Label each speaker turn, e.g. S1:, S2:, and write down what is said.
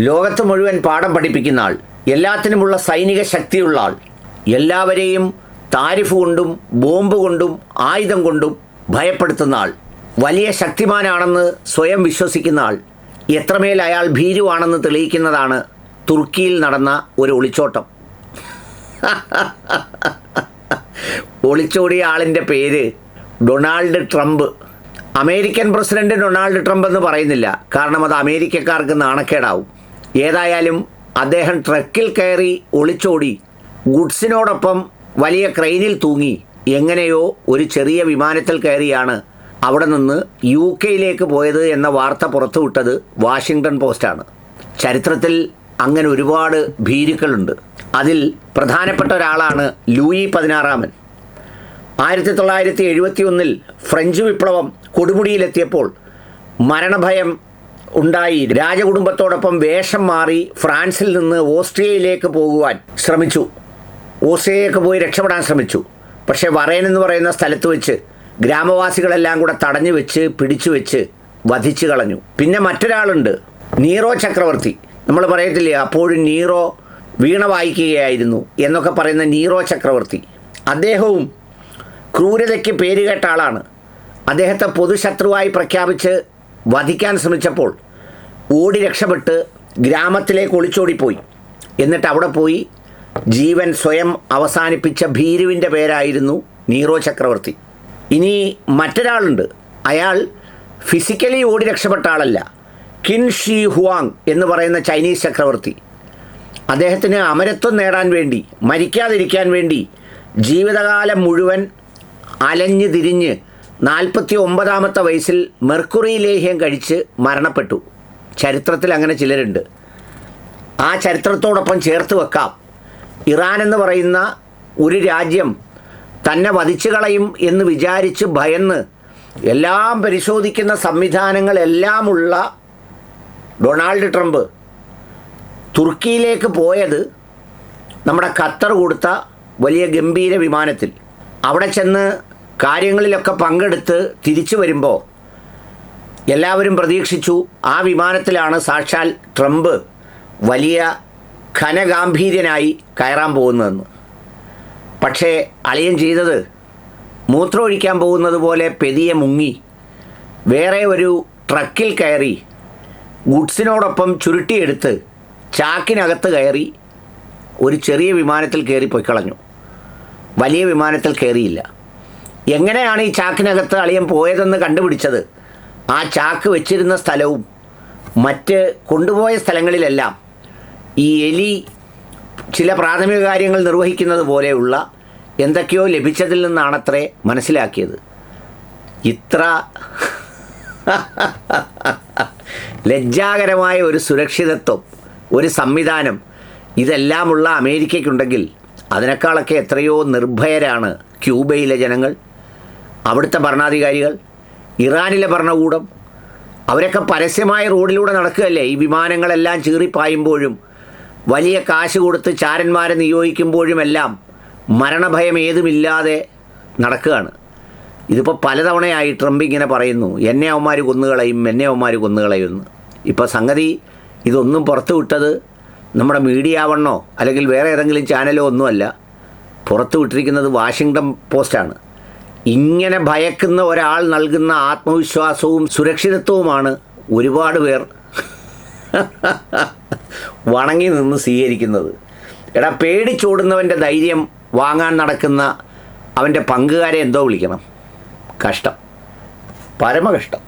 S1: ലോകത്ത് മുഴുവൻ പാഠം പഠിപ്പിക്കുന്ന ആൾ, എല്ലാത്തിനുമുള്ള സൈനിക ശക്തിയുള്ള ആൾ, എല്ലാവരെയും താരിഫ് കൊണ്ടും ബോംബ് കൊണ്ടും ആയുധം കൊണ്ടും ഭയപ്പെടുത്തുന്ന ആൾ, വലിയ ശക്തിമാനാണെന്ന് സ്വയം വിശ്വസിക്കുന്ന ആൾ, എത്രമേൽ അയാൾ ഭീരുവാണെന്ന് തെളിയിക്കുന്നതാണ് തുർക്കിയിൽ നടന്ന ഒരു ഒളിച്ചോട്ടം. ഒളിച്ചോടിയ ആളിൻ്റെ പേര് Donald Trump. American president Donald Trump എന്ന് പറയുന്നില്ല, കാരണം അത് അമേരിക്കക്കാർക്ക് നാണക്കേടാവും. ഏതായാലും അദ്ദേഹം ട്രക്കിൽ കയറി ഒളിച്ചോടി ഗുഡ്സിനോടൊപ്പം വലിയ ക്രെയിനിൽ തൂങ്ങി എങ്ങനെയോ ഒരു ചെറിയ വിമാനത്തിൽ കയറിയാണ് അവിടെ നിന്ന് UK പോയത് എന്ന വാർത്ത പുറത്തുവിട്ടത് വാഷിങ്ടൺ പോസ്റ്റാണ്. ചരിത്രത്തിൽ അങ്ങനെ ഒരുപാട് ഭീരുക്കളുണ്ട്. അതിൽ പ്രധാനപ്പെട്ട ഒരാളാണ് ലൂയി 16. 1971 ഫ്രഞ്ച് വിപ്ലവം കൊടുമുടിയിലെത്തിയപ്പോൾ മരണഭയം ഉണ്ടായി. രാജകുടുംബത്തോടൊപ്പം വേഷം മാറി ഫ്രാൻസിൽ നിന്ന് ഓസ്ട്രിയയിലേക്ക് പോകുവാൻ ശ്രമിച്ചു. ഓസ്ട്രിയയിലേക്ക് പോയി രക്ഷപ്പെടാൻ ശ്രമിച്ചു. പക്ഷേ വറേൻ എന്ന് പറയുന്ന സ്ഥലത്ത് വെച്ച് ഗ്രാമവാസികളെല്ലാം കൂടെ തടഞ്ഞു വെച്ച് പിടിച്ചു വെച്ച് വധിച്ചു കളഞ്ഞു. പിന്നെ മറ്റൊരാളുണ്ട്, നീറോ ചക്രവർത്തി. നമ്മൾ പറയത്തില്ലേ അപ്പോഴും നീറോ വീണ വായിക്കുകയായിരുന്നു എന്നൊക്കെ പറയുന്ന നീറോ ചക്രവർത്തി. അദ്ദേഹവും ക്രൂരതയ്ക്ക് പേരുകേട്ട ആളാണ്. അദ്ദേഹത്തെ പൊതുശത്രുവായി പ്രഖ്യാപിച്ച് വധിക്കാൻ ശ്രമിച്ചപ്പോൾ ഓടി രക്ഷപ്പെട്ട് ഗ്രാമത്തിലേക്ക് ഒളിച്ചോടിപ്പോയി. എന്നിട്ട് അവിടെ പോയി ജീവൻ സ്വയം അവസാനിപ്പിച്ച ഭീരുവിൻ്റെ പേരായിരുന്നു നീറോ ചക്രവർത്തി. ഇനി മറ്റൊരാളുണ്ട്, അയാൾ ഫിസിക്കലി ഓടി രക്ഷപ്പെട്ട ആളല്ല, കിൻ ഷി ഹുവാങ് എന്ന് പറയുന്ന ചൈനീസ് ചക്രവർത്തി. അദ്ദേഹത്തിന് അമരത്വം നേടാൻ വേണ്ടി, മരിക്കാതിരിക്കാൻ വേണ്ടി ജീവിതകാലം മുഴുവൻ അലഞ്ഞ് തിരിഞ്ഞ് 49ാമത്തെ വയസ്സിൽ മെർക്കുറി ലേഹ്യം കഴിച്ച് മരണപ്പെട്ടു. ചരിത്രത്തിൽ അങ്ങനെ ചിലരുണ്ട്. ആ ചരിത്രത്തോടൊപ്പം ചേർത്ത് വെക്കാം, ഇറാൻ എന്ന് പറയുന്ന ഒരു രാജ്യം തന്നെ വധിച്ചു കളയും എന്ന് വിചാരിച്ച് ഭയന്ന് എല്ലാം പരിശോധിക്കുന്ന സംവിധാനങ്ങളെല്ലാമുള്ള ഡൊണാൾഡ് ട്രംപ് തുർക്കിയിലേക്ക് പോയത് നമ്മുടെ ഖത്തർ കൊടുത്ത വലിയ ഗംഭീര വിമാനത്തിൽ. അവിടെ ചെന്ന് കാര്യങ്ങളിലൊക്കെ പങ്കെടുത്ത് തിരിച്ചു വരുമ്പോൾ എല്ലാവരും പ്രതീക്ഷിച്ചു ആ വിമാനത്തിലാണ് സാക്ഷാൽ ട്രംപ് വലിയ ഘനഗാംഭീര്യനായി കയറാൻ പോകുന്നതെന്ന്. പക്ഷേ അളിയൻ ചെയ്തത് മൂത്രമൊഴിക്കാൻ പോകുന്നത് പോലെ പെതിയെ മുങ്ങി വേറെ ഒരു ട്രക്കിൽ കയറി ഗുഡ്സിനോടൊപ്പം ചുരുട്ടിയെടുത്ത് ചാക്കിനകത്ത് കയറി ഒരു ചെറിയ വിമാനത്തിൽ കയറി പൊയ്ക്കളഞ്ഞു. വലിയ വിമാനത്തിൽ കയറിയില്ല. എങ്ങനെയാണ് ഈ ചാക്കിനകത്ത് അളിയൻ പോയതെന്ന് കണ്ടുപിടിച്ചത് ആ ചാക്ക് വെച്ചിരുന്ന സ്ഥലവും മറ്റ് കൊണ്ടുപോയ സ്ഥലങ്ങളിലെല്ലാം ഈ എലി ചില പ്രാഥമിക കാര്യങ്ങൾ നിർവഹിക്കുന്നത് പോലെയുള്ള എന്തൊക്കെയോ ലഭിച്ചതിൽ നിന്നാണത്രേ മനസ്സിലാക്കിയത്. ഇത്ര ലജ്ജാകരമായ ഒരു സുരക്ഷിതത്വം, ഒരു സംവിധാനം ഇതെല്ലാമുള്ള അമേരിക്കയ്ക്കുണ്ടെങ്കിൽ അതിനേക്കാളൊക്കെ എത്രയോ നിർഭയരാണ് ക്യൂബയിലെ ജനങ്ങൾ, അവിടുത്തെ ഭരണാധികാരികൾ, ഇറാനിലെ ഭരണകൂടം. അവരൊക്കെ പരസ്യമായ റോഡിലൂടെ നടക്കുകയല്ലേ. ഈ വിമാനങ്ങളെല്ലാം ചീറിപ്പായുമ്പോഴും വലിയ കാശ് കൊടുത്ത് ചാരന്മാരെ നിയോഗിക്കുമ്പോഴുമെല്ലാം മരണഭയം ഏതുമില്ലാതെ നടക്കുകയാണ്. ഇതിപ്പോൾ പലതവണയായി ട്രംപ് ഇങ്ങനെ പറയുന്നു, എന്നെ അവന്മാർ കൊന്നുകളയും, എന്നെ അവന്മാർ കൊന്നുകളയുമെന്ന്. ഇപ്പോൾ സംഗതി ഇതൊന്നും പുറത്തു വിട്ടത് നമ്മുടെ മീഡിയ ആവണോ അല്ലെങ്കിൽ വേറെ ഏതെങ്കിലും ചാനലോ ഒന്നുമല്ല. പുറത്തു വിട്ടിരിക്കുന്നത് വാഷിങ്ടൺ പോസ്റ്റാണ്. ഇങ്ങനെ ഭയക്കുന്ന ഒരാൾ നൽകുന്ന ആത്മവിശ്വാസവും സുരക്ഷിതത്വവുമാണ് ഒരുപാട് പേർ വണങ്ങി നിന്ന് സ്വീകരിക്കുന്നത്. എടാ, പേടിച്ചോടുന്നവൻ്റെ ധൈര്യം വാങ്ങാൻ നടക്കുന്ന അവൻ്റെ പങ്കുകാരെ എന്തോ വിളിക്കണം. കഷ്ടം, പരമകഷ്ടം.